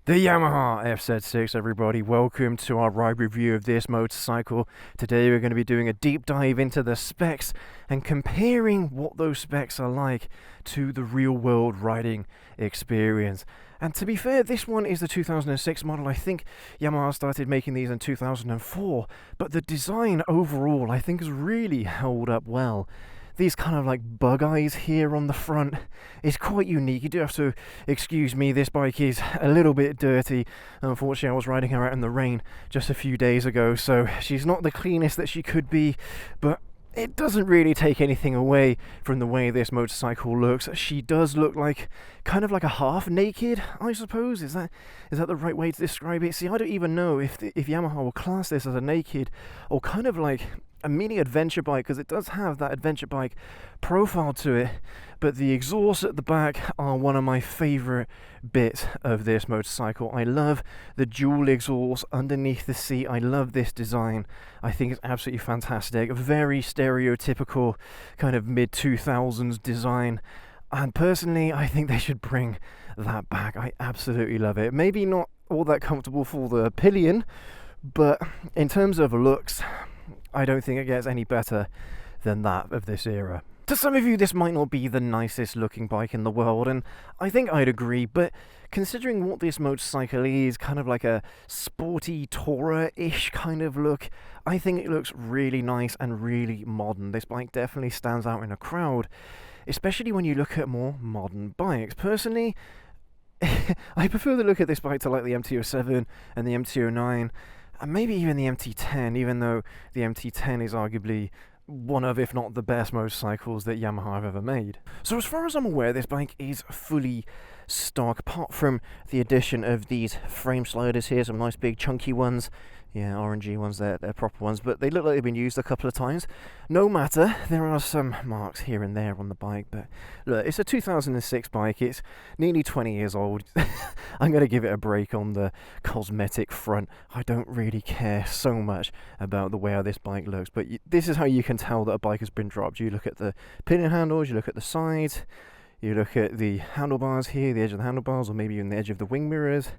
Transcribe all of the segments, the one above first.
The Yamaha FZ-6, everybody. Welcome to our ride review of this motorcycle. Today we're going to be doing a deep dive into the specs and comparing what those specs are like to the real world riding experience. And to be fair, this one is the 2006 model. I think Yamaha started making these in 2004, but the design overall I think has really held up well. These kind of like bug eyes here on the front is quite unique. You do have to excuse me, this bike is a little bit dirty. Unfortunately, I was riding her out in the rain just a few days ago, so she's not the cleanest that she could be, but it doesn't really take anything away from the way this motorcycle looks. She does look like kind of like a half naked, I suppose. Is that the right way to describe it? See, I don't even know if Yamaha will class this as a naked or kind of like a mini adventure bike, because it does have that adventure bike profile to it, but the exhausts at the back are one of my favorite bits of this motorcycle. I love the dual exhaust underneath the seat. I love this design. I think it's absolutely fantastic. A very stereotypical kind of mid-2000s design, and personally I think they should bring that back. I absolutely love it. Maybe not all that comfortable for the pillion, but in terms of looks, I don't think it gets any better than that of this era. To some of you, this might not be the nicest looking bike in the world, and I think I'd agree, but considering what this motorcycle is, kind of like a sporty tourer-ish kind of look, I think it looks really nice and really modern. This bike definitely stands out in a crowd, especially when you look at more modern bikes. Personally, I prefer the look of this bike to like the MT-07 and the MT-09, and maybe even the MT-10, even though the MT-10 is arguably one of, if not the best motorcycles that Yamaha have ever made. So as far as I'm aware, this bike is fully stock, apart from the addition of these frame sliders here, some nice big chunky ones. Yeah, orangey ones, they're proper ones, but they look like they've been used a couple of times. No matter, there are some marks here and there on the bike, but look, it's a 2006 bike, it's nearly 20 years old. I'm going to give it a break on the cosmetic front. I don't really care so much about the way how this bike looks, but this is how you can tell that a bike has been dropped. You look at the pinion handles, you look at the sides, you look at the handlebars here, the edge of the handlebars, or maybe even the edge of the wing mirrors.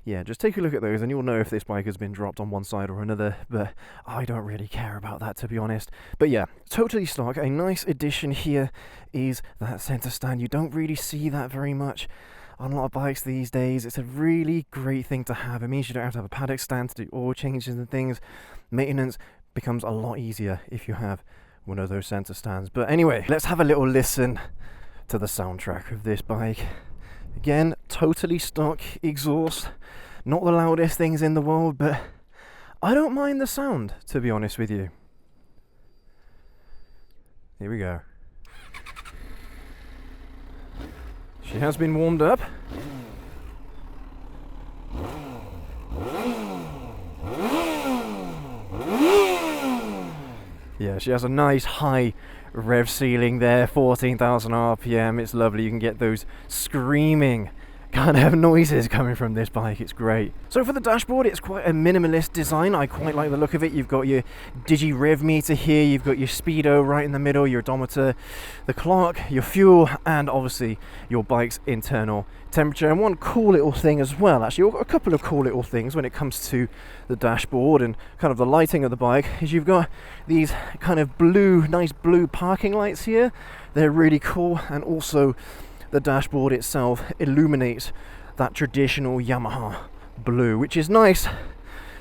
Yeah, just take a look at those and you'll know if this bike has been dropped on one side or another, but I don't really care about that, to be honest. But yeah, totally stock. A nice addition here is that center stand. You don't really see that very much on a lot of bikes these days. It's a really great thing to have. It means you don't have to have a paddock stand to do oil changes and things. Maintenance becomes a lot easier if you have one of those center stands. But anyway, let's have a little listen to the soundtrack of this bike. Again, totally stock exhaust, not the loudest things in the world, but I don't mind the sound, to be honest with you. Here we go. She has been warmed up. Yeah, she has a nice high rev ceiling there, 14,000 RPM. It's lovely. You can get those screaming kind of noises coming from this bike. It's great. So for the dashboard, it's quite a minimalist design. I quite like the look of it. You've got your digi rev meter here, you've got your speedo right in the middle, your odometer, the clock, your fuel, and obviously your bike's internal temperature. And one cool little thing as well, actually a couple of cool little things when it comes to the dashboard and kind of the lighting of the bike, is you've got these kind of nice blue parking lights here. They're really cool, and also the dashboard itself illuminates that traditional Yamaha blue, which is nice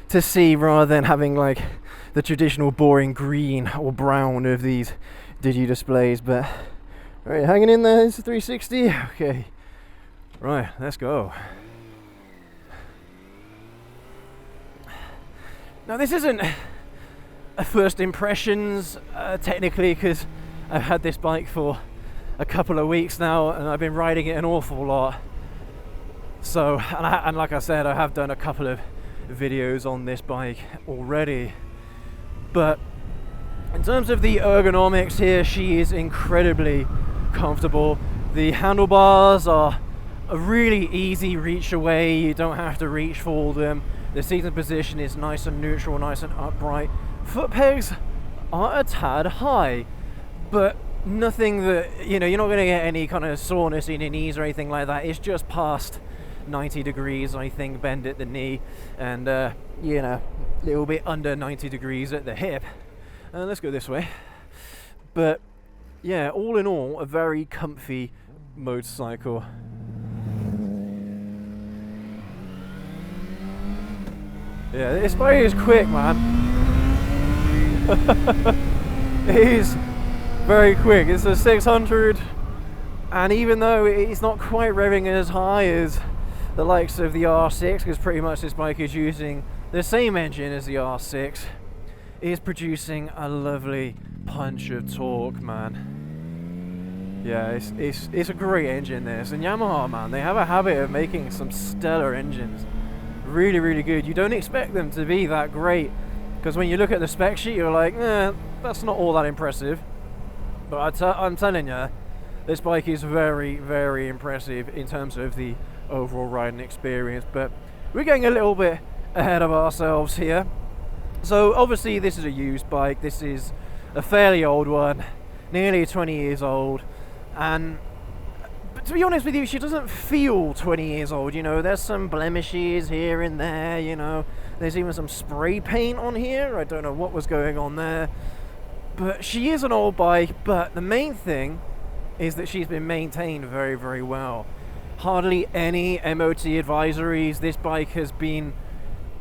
to see rather than having like the traditional boring green or brown of these digi displays. But alright, hanging in there. It's a 360. Okay, right, let's go. Now this isn't a first impressions technically, because I've had this bike for a couple of weeks now and I've been riding it an awful lot. So, and like I said, I have done a couple of videos on this bike already. But in terms of the ergonomics here, she is incredibly comfortable. The handlebars are a really easy reach away. You don't have to reach for them. The seating position is nice and neutral, nice and upright. Foot pegs are a tad high, but nothing that, you know, you're not going to get any kind of soreness in your knees or anything like that. It's just past 90 degrees, I think, bend at the knee, and you know, a little bit under 90 degrees at the hip. Let's go this way. But yeah, all in all, a very comfy motorcycle. Yeah, this bike is quick, man. It is very quick. It's a 600, and even though it's not quite revving as high as the likes of the R6, because pretty much this bike is using the same engine as the R6, is producing a lovely punch of torque, man. Yeah, it's a great engine, this. And Yamaha, man, they have a habit of making some stellar engines. Really, really good. You don't expect them to be that great, because when you look at the spec sheet, you're like, that's not all that impressive. But I'm telling you, this bike is very, very impressive in terms of the overall riding experience. But we're getting a little bit ahead of ourselves here. So obviously this is a used bike. This is a fairly old one, nearly 20 years old, and but to be honest with you, she doesn't feel 20 years old. You know, there's some blemishes here and there, you know, there's even some spray paint on here. I don't know what was going on there, but she is an old bike. But the main thing is that she's been maintained very, very well. Hardly any MOT advisories. This bike has been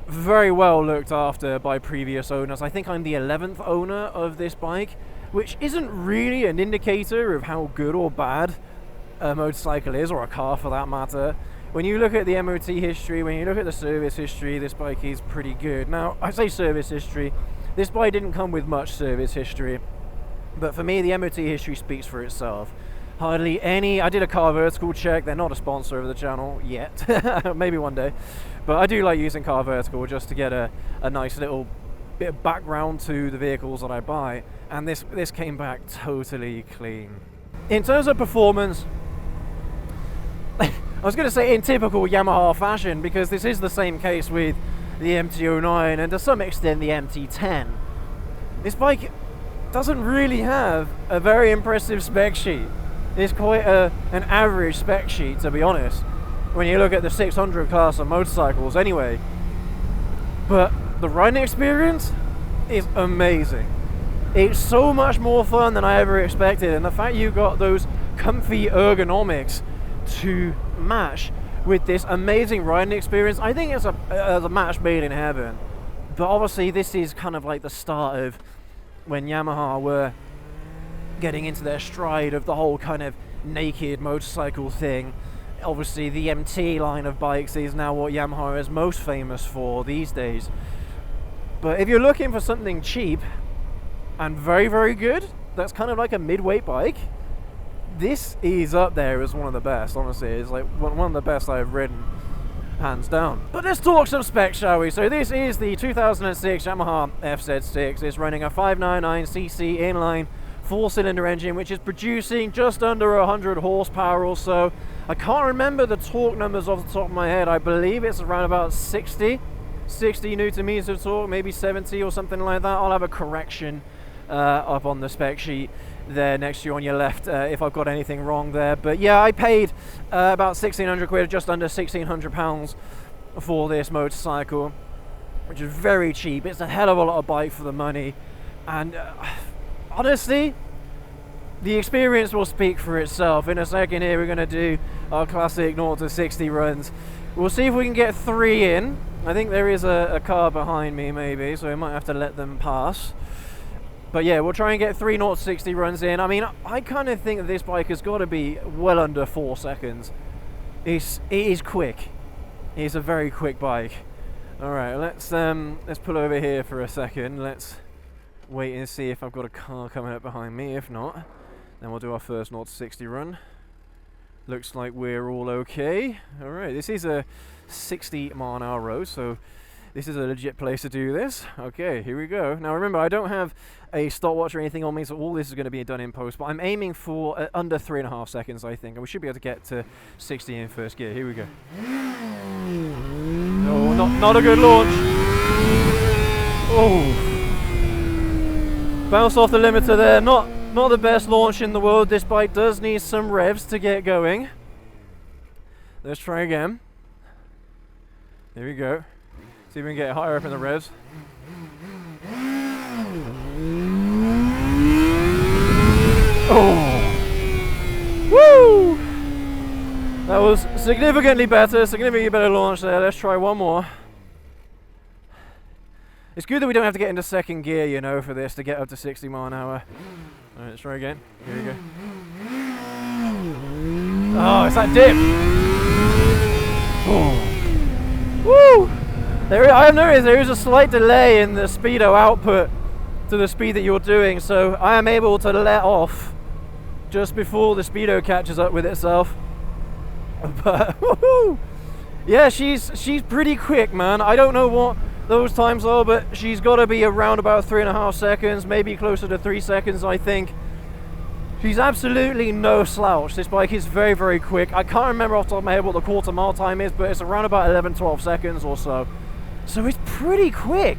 very well looked after by previous owners. I think I'm the 11th owner of this bike, which isn't really an indicator of how good or bad a motorcycle is, or a car for that matter. When you look at the MOT history, when you look at the service history, this bike is pretty good. Now, I say service history, this bike didn't come with much service history, but for me the MOT history speaks for itself. Hardly any. I did a car vertical check. They're not a sponsor of the channel yet. Maybe one day. But I do like using car vertical just to get a nice little bit of background to the vehicles that I buy. And this came back totally clean. In terms of performance, I was going to say in typical Yamaha fashion, because this is the same case with the MT-09 and to some extent the MT-10. This bike doesn't really have a very impressive spec sheet. It's quite an average spec sheet, to be honest, when you look at the 600 class of motorcycles anyway. But the riding experience is amazing. It's so much more fun than I ever expected, and the fact you got those comfy ergonomics to match with this amazing riding experience, I think it's a match made in heaven. But obviously this is kind of like the start of when Yamaha were getting into their stride of the whole kind of naked motorcycle thing. Obviously the MT line of bikes is now what Yamaha is most famous for these days. But if you're looking for something cheap and very, very good, that's kind of like a mid-weight bike, this is up there as one of the best. Honestly, it's like one of the best I've ridden, hands down. But let's talk some specs, shall we? So this is the 2006 Yamaha FZ-6. It's running a 599cc inline 4-cylinder engine, which is producing just under 100 horsepower or so. I can't remember the torque numbers off the top of my head. I believe it's around about 60 newton meters of torque, maybe 70 or something like that. I'll have a correction up on the spec sheet there next to you on your left if I've got anything wrong there. But yeah, I paid about 1,600 quid, just under 1,600 pounds for this motorcycle, which is very cheap. It's a hell of a lot of bike for the money, and honestly, the experience will speak for itself. In a second here, we're going to do our classic 0 to 60 runs. We'll see if we can get 3 in. I think there is a car behind me maybe, so we might have to let them pass. But yeah, we'll try and get 3 0 to 60 runs in. I mean, I kind of think that this bike has got to be well under 4 seconds. It is quick. It's a very quick bike. All right, let's pull over here for a second. Let's wait and see if I've got a car coming up behind me. If not, then we'll do our first 0 to 60 run. Looks like we're all okay. All right, this is a 60-mile-an-hour road, so this is a legit place to do this. Okay, here we go. Now remember, I don't have a stopwatch or anything on me, so all this is going to be done in post, but I'm aiming for under 3.5 seconds, I think, and we should be able to get to 60 in first gear. Here we go. Oh, not a good launch. Oh. Bounce off the limiter there. Not the best launch in the world. This bike does need some revs to get going. Let's try again. Here we go. See if we can get higher up in the revs. Oh! Woo! That was significantly better launch there. Let's try one more. It's good that we don't have to get into second gear, you know, for this to get up to 60 mile an hour. Alright, let's try again. Here we go. Oh, it's that dip! Oh. Woo! I have noticed there is a slight delay in the speedo output to the speed that you're doing, so I am able to let off just before the speedo catches up with itself. But woohoo! Yeah, she's pretty quick, man. I don't know what those times are, but she's got to be around about 3.5 seconds, maybe closer to 3 seconds, I think. She's absolutely no slouch. This bike is very, very quick. I can't remember off the top of my head what the quarter mile time is, but it's around about 11-12 seconds or so. So it's pretty quick.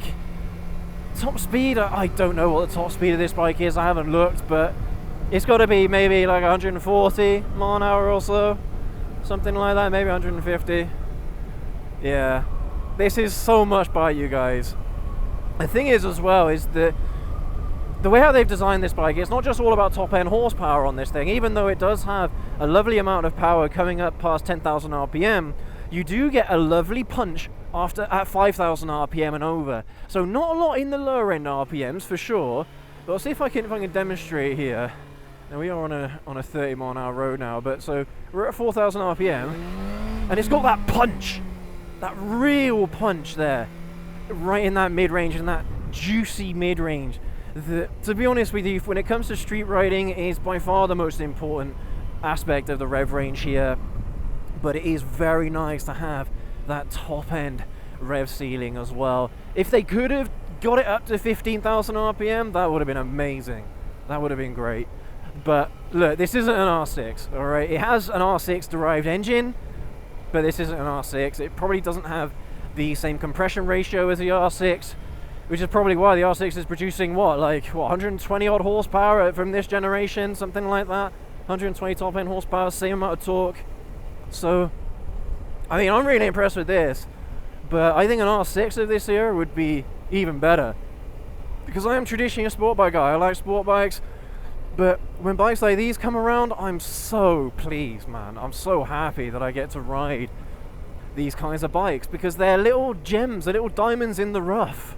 Top speed, I don't know what the top speed of this bike is. I haven't looked, but it's got to be maybe like 140 mile an hour or so. Something like that, maybe 150. Yeah. This is so much by you guys. The thing is as well is that the way how they've designed this bike, it's not just all about top end horsepower on this thing. Even though it does have a lovely amount of power coming up past 10,000 RPM, you do get a lovely punch at 5,000 RPM and over. So not a lot in the lower end RPMs for sure, but I'll see if I can demonstrate here. Now we are on a 30 mile an hour road now, but so we're at 4,000 RPM, and it's got that punch. That real punch there, right in that mid-range, and that juicy mid-range. To be honest with you, when it comes to street riding, it is by far the most important aspect of the rev range here. But it is very nice to have that top-end rev ceiling as well. If they could have got it up to 15,000 RPM, that would have been amazing. That would have been great. But look, this isn't an R6, all right? It has an R6 derived engine, but this isn't an R6. It probably doesn't have the same compression ratio as the R6, which is probably why the R6 is producing what, 120 odd horsepower from this generation, something like that. 120 top end horsepower, same amount of torque. So, I mean, I'm really impressed with this, but I think an R6 of this era would be even better. Because I am traditionally a sport bike guy. I like sport bikes, but when bikes like these come around, I'm so pleased, man. I'm so happy that I get to ride these kinds of bikes, because they're little gems, they're little diamonds in the rough.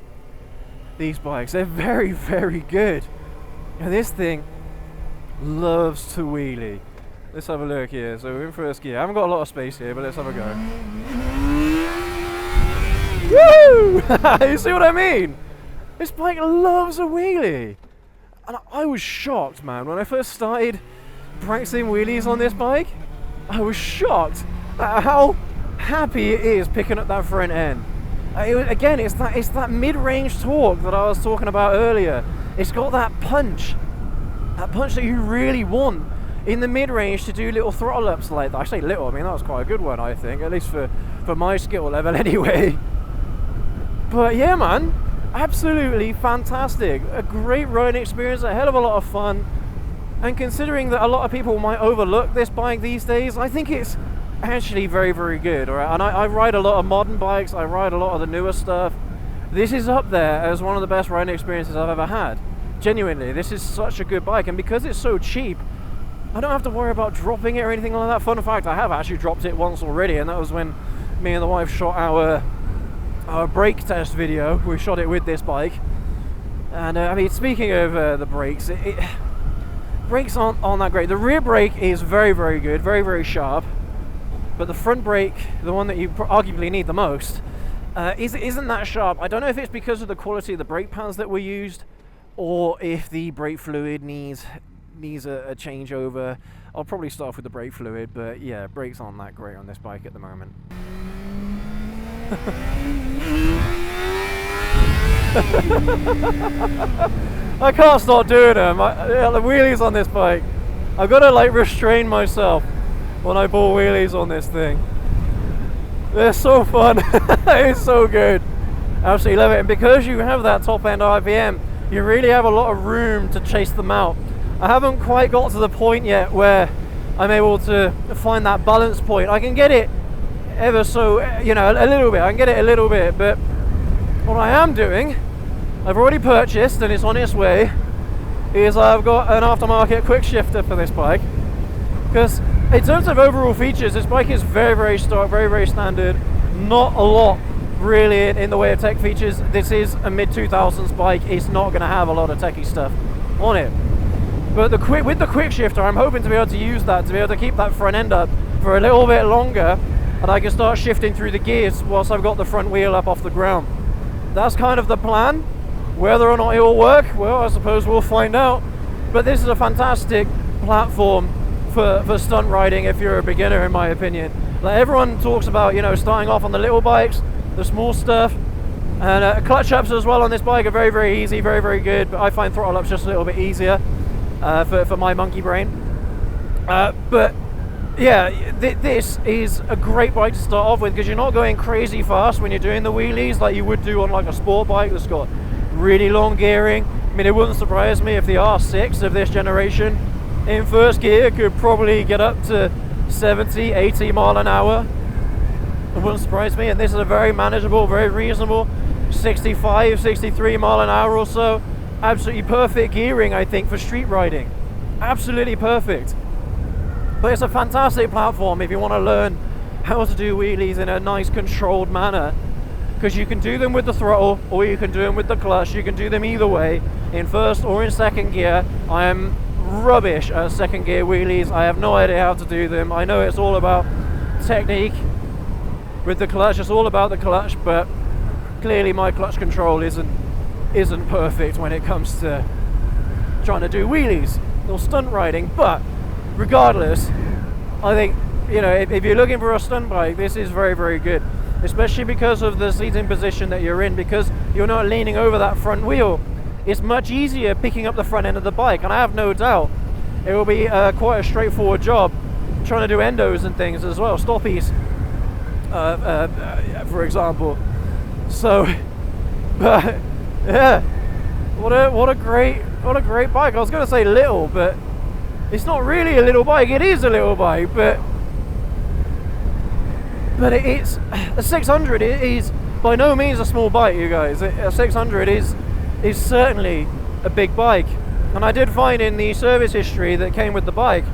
These bikes, they're very, very good. And this thing loves to wheelie. Let's have a look here. So we're in first gear. I haven't got a lot of space here, but let's have a go. Woo! You see what I mean? This bike loves a wheelie. And I was shocked, man. When I first started practicing wheelies on this bike, I was shocked at how happy it is picking up that front end. Again, it's that mid-range torque that I was talking about earlier. It's got that punch that you really want in the mid-range to do little throttle ups like that. I say little, I mean that was quite a good one, I think, at least for my skill level anyway. But yeah, man, absolutely fantastic. A great riding experience, a hell of a lot of fun. And considering that a lot of people might overlook this bike these days, I think it's actually very, very good. All right? And I ride a lot of modern bikes, I ride a lot of the newer stuff. This is up there as one of the best riding experiences I've ever had. Genuinely, this is such a good bike, and because it's so cheap, I don't have to worry about dropping it or anything like that. Fun fact, I have actually dropped it once already, and that was when me and the wife shot our brake test video. We shot it with this bike. And I mean, speaking of the brakes, brakes aren't that great. The rear brake is very, very good, very, very sharp. But the front brake, the one that you arguably need the most, isn't that sharp. I don't know if it's because of the quality of the brake pads that were used, or if the brake fluid needs a changeover. I'll probably start off with the brake fluid, but yeah, brakes aren't that great on this bike at the moment. I can't stop doing them. The wheelies on this bike, I've got to restrain myself when I pull wheelies on this thing. They're so fun. It's so good. Absolutely love it. And because you have that top end RPM, you really have a lot of room to chase them out. I haven't quite got to the point yet where I'm able to find that balance point. I can get it ever so, you know, a little bit. I can get it a little bit, but what I am doing, I've already purchased and it's on its way, is I've got an aftermarket quick shifter for this bike. Because in terms of overall features, this bike is very, very stock, very, very standard. Not a lot really in the way of tech features. This is a mid-2000s bike. It's not going to have a lot of techie stuff on it. But with the quick shifter, I'm hoping to be able to use that, to be able to keep that front end up for a little bit longer, and I can start shifting through the gears whilst I've got the front wheel up off the ground. That's kind of the plan. Whether or not it will work, well, I suppose we'll find out. But this is a fantastic platform for stunt riding if you're a beginner, in my opinion. Like, everyone talks about, you know, starting off on the little bikes, the small stuff, and clutch ups as well on this bike are very, very easy, very, very good. But I find throttle ups just a little bit easier for my monkey brain. But yeah, this is a great bike to start off with because you're not going crazy fast when you're doing the wheelies like you would do on like a sport bike that's got really long gearing. I mean, it wouldn't surprise me if the R6 of this generation in first gear could probably get up to 70, 80 mile an hour. It wouldn't surprise me, and this is a very manageable, very reasonable 65, 63 mile an hour or so. Absolutely perfect gearing, I think, for street riding. Absolutely perfect. But it's a fantastic platform if you want to learn how to do wheelies in a nice controlled manner, because you can do them with the throttle or you can do them with the clutch. You can do them either way, in first or in second gear. I am rubbish at second gear wheelies. I have no idea how to do them. I know it's all about technique with the clutch, it's all about the clutch, but clearly my clutch control isn't perfect when it comes to trying to do wheelies or stunt riding. But regardless, I think, you know, if you're looking for a stunt bike, this is very, very good, especially because of the seating position that you're in, because you're not leaning over that front wheel. It's much easier picking up the front end of the bike, and I have no doubt it will be quite a straightforward job trying to do endos and things as well, stoppies, for example. So, but yeah, what a great bike. I was going to say little, but it's not really a little bike. It is a little bike, but it's a 600. It is by no means a small bike, you guys. A 600 is certainly a big bike, and I did find in the service history that came with the bike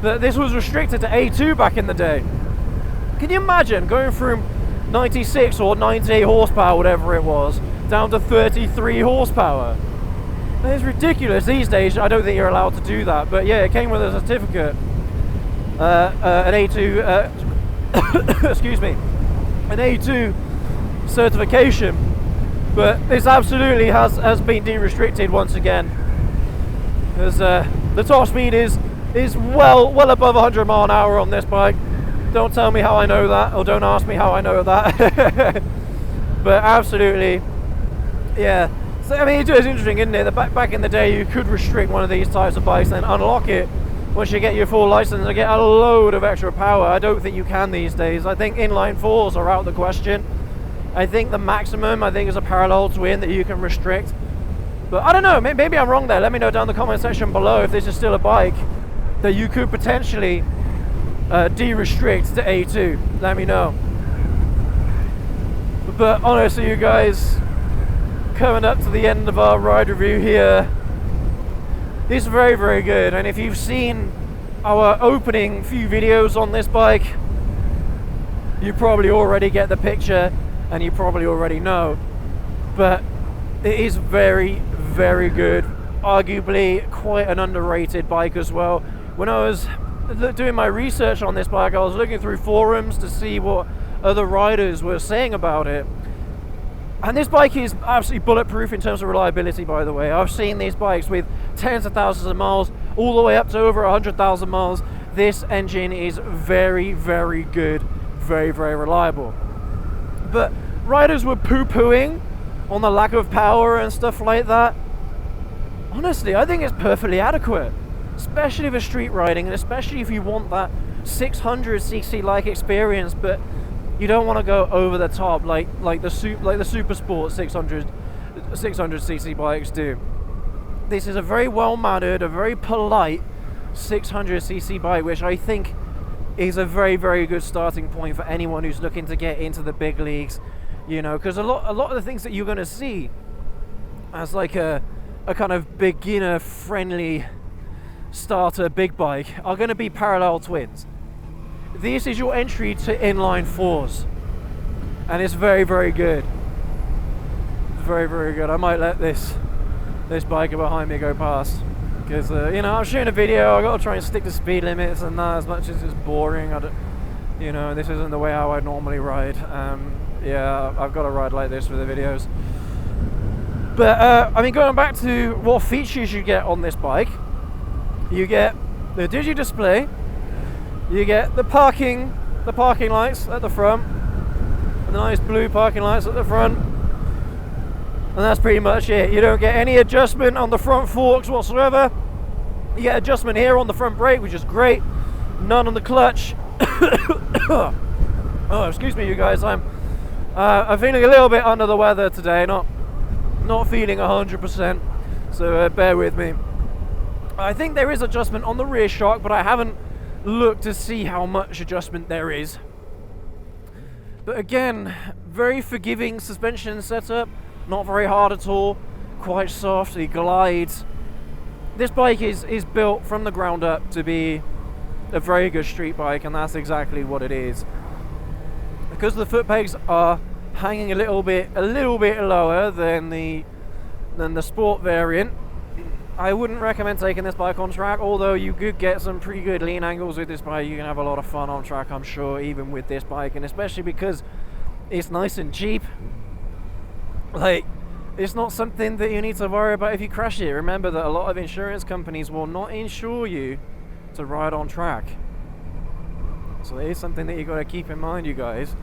that this was restricted to A2 back in the day. Can you imagine going from 96 or 98 horsepower, whatever it was, down to 33 horsepower? It's ridiculous. These days I don't think you're allowed to do that, but yeah, it came with a certificate, an A2 excuse me, an A2 certification. But this absolutely has been de-restricted once again, because the top speed is well above 100 mile an hour on this bike. Don't tell me how I know that, or don't ask me how I know that. But absolutely, yeah. So I mean, it's interesting, isn't it? That back in the day, you could restrict one of these types of bikes and unlock it once you get your full license and get a load of extra power. I don't think you can these days. I think inline fours are out of the question. I think the maximum, is a parallel twin that you can restrict. But I don't know, maybe I'm wrong there. Let me know down in the comment section below if this is still a bike that you could potentially de-restrict to A2. Let me know. But honestly, you guys, coming up to the end of our ride review here, it's very, very good. And if you've seen our opening few videos on this bike, you probably already get the picture, and you probably already know, but it is very, very good. Arguably quite an underrated bike as well. When I was doing my research on this bike, I was looking through forums to see what other riders were saying about it, and this bike is absolutely bulletproof in terms of reliability, by the way. I've seen these bikes with tens of thousands of miles all the way up to over 100,000 miles. This engine is very, very good, very, very reliable. But riders were poo-pooing on the lack of power and stuff like that. Honestly, I think it's perfectly adequate, especially for street riding, and especially if you want that 600cc like experience, but you don't want to go over the top like the super sport 600cc bikes do. This is a very well mannered, a very polite 600cc bike, which I think is a very, very good starting point for anyone who's looking to get into the big leagues. You know, because a lot of the things that you're going to see as like a kind of beginner friendly starter big bike are going to be parallel twins. This is your entry to inline fours, and it's very, very good. It's very, very good. I might let this biker behind me go past, because you know, I'm shooting a video. I got to try and stick to speed limits, and as much as it's boring, you know, this isn't the way how I normally ride. Yeah, I've got to ride like this for the videos. But I mean, going back to what features you get on this bike, you get the digi display, you get the parking lights at the front, and the nice blue parking lights at the front, and that's pretty much it. You don't get any adjustment on the front forks whatsoever. You get adjustment here on the front brake, which is great. None on the clutch. Oh, excuse me, you guys. I'm feeling a little bit under the weather today. Not feeling 100%. So bear with me. I think there is adjustment on the rear shock, but I haven't looked to see how much adjustment there is. But again, very forgiving suspension setup. Not very hard at all. Quite soft. It glides. This bike is built from the ground up to be a very good street bike, and that's exactly what it is. Because the foot pegs are hanging a little bit lower than the sport variant, I wouldn't recommend taking this bike on track, although you could get some pretty good lean angles with this bike. You can have a lot of fun on track, I'm sure, even with this bike, and especially because it's nice and cheap. Like, it's not something that you need to worry about if you crash it. Remember that a lot of insurance companies will not insure you to ride on track. So it is something that you got to keep in mind, you guys.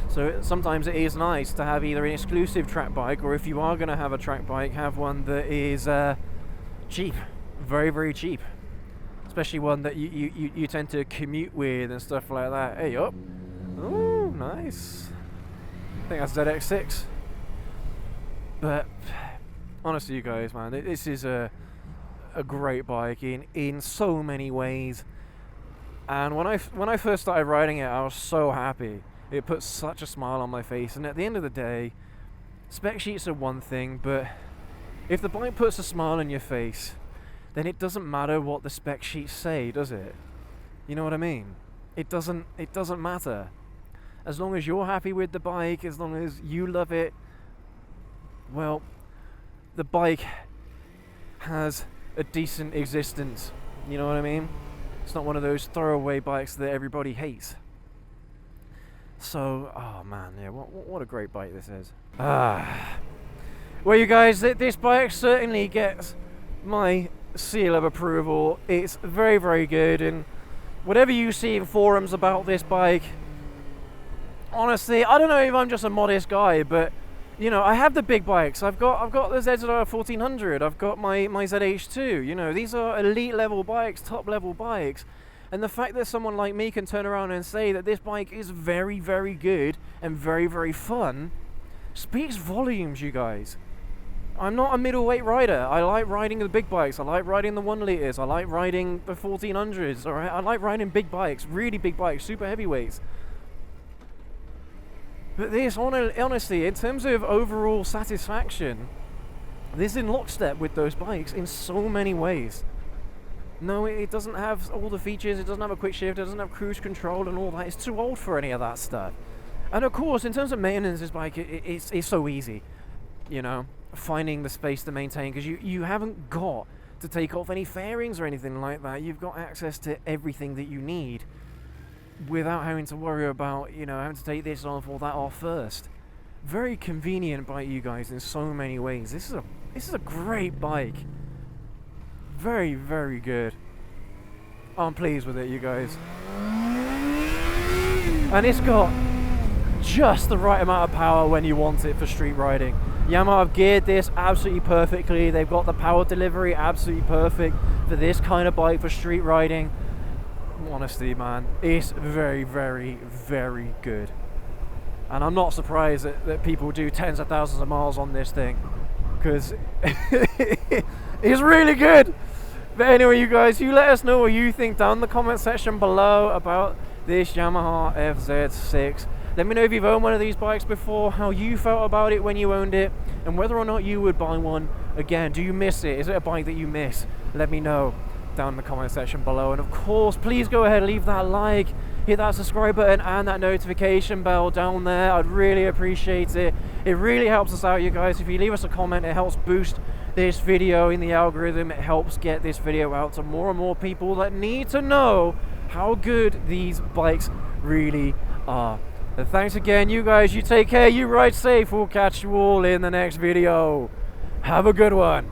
So sometimes it is nice to have either an exclusive track bike, or if you are going to have a track bike, have one that is cheap, very, very cheap, especially one that you tend to commute with and stuff like that. Hey up, oh nice. I think that's FZ-6. But honestly, you guys, man, this is a great bike in so many ways. And when I first started riding it, I was so happy. It put such a smile on my face. And at the end of the day, spec sheets are one thing, but if the bike puts a smile on your face, then it doesn't matter what the spec sheets say, does it? You know what I mean? It doesn't matter. As long as you're happy with the bike, as long as you love it, well, the bike has a decent existence. You know what I mean? It's not one of those throwaway bikes that everybody hates. So, oh man, yeah, what a great bike this is. Well, you guys, this bike certainly gets my seal of approval. It's very, very good, and whatever you see in forums about this bike, honestly, I don't know if I'm just a modest guy, but you know, I have the big bikes. I've got the ZZR 1400. I've got my ZH2. You know, these are elite level bikes, top level bikes. And the fact that someone like me can turn around and say that this bike is very, very good and very, very fun speaks volumes, you guys. I'm not a middleweight rider. I like riding the big bikes. I like riding the 1 liters. I like riding the 1400s. All right, I like riding big bikes, really big bikes, super heavyweights. But this, honestly, in terms of overall satisfaction, this is in lockstep with those bikes in so many ways. No, it doesn't have all the features. It doesn't have a quick shift. It doesn't have cruise control and all that. It's too old for any of that stuff. And of course, in terms of maintenance, this bike, it's so easy, you know, finding the space to maintain, because you haven't got to take off any fairings or anything like that. You've got access to everything that you need without having to worry about, you know, having to take this off or that off first. Very convenient bike, you guys, in so many ways. This is a great bike. Very, very good. I'm pleased with it, you guys. And it's got just the right amount of power when you want it for street riding. Yamaha have geared this absolutely perfectly. They've got the power delivery absolutely perfect for this kind of bike for street riding. Honestly, man, it's very, very, very good. And I'm not surprised that people do tens of thousands of miles on this thing, because it's really good. But anyway, you guys, you let us know what you think down in the comment section below about this Yamaha FZ-6. Let me know if you've owned one of these bikes before, how you felt about it when you owned it, and whether or not you would buy one again. Do you miss it? Is it a bike that you miss? Let me know down in the comment section below. And of course, please go ahead and leave that like, hit that subscribe button and that notification bell down there. I'd really appreciate it. It really helps us out, you guys. If you leave us a comment, it helps boost this video in the algorithm. It helps get this video out to more and more people that need to know how good these bikes really are. And thanks again, you guys. You take care, you ride safe. We'll catch you all in the next video. Have a good one.